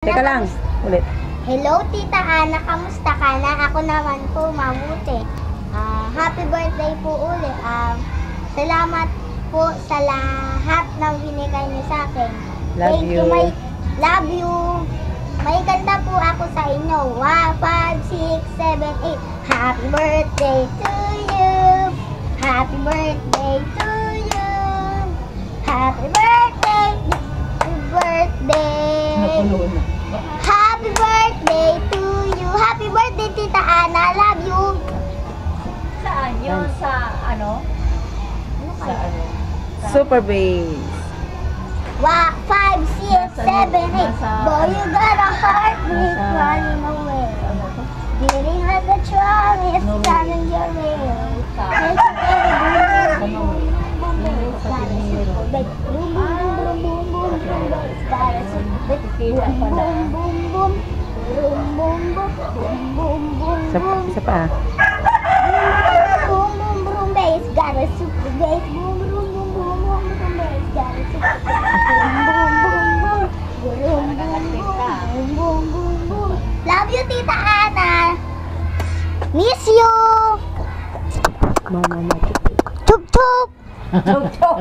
Teka lang, ulit. Hello, Tita Ana. Kamusta ka na? Ako naman po, mabuti. Happy birthday po ulit. Salamat po sa lahat ng binigay niyo sa akin. Love you. Love you. May ganda po ako sa inyo. 1, 5, 6, 7, 8. Happy birthday to you. Happy birthday to you. Happy birthday. Happy birthday. Happy birthday to you. Happy birthday, Tita Ana. Love you. Saan yun? Sa ano? Sa ano? Super bass. 5, 6, 7, 8. Boy, you got a heartbeat running away. Beating like a drum, it's coming your way. Isa pa. Boom, boom, boom, bass, got a super bass. Boom, boom, boom, boom, boom, boom, bass, got a super bass. Boom, boom, boom, boom, boom, boom, boom, boom. Love you, Tita Ana. Miss you. Mama, Chup chup. Chok-chok.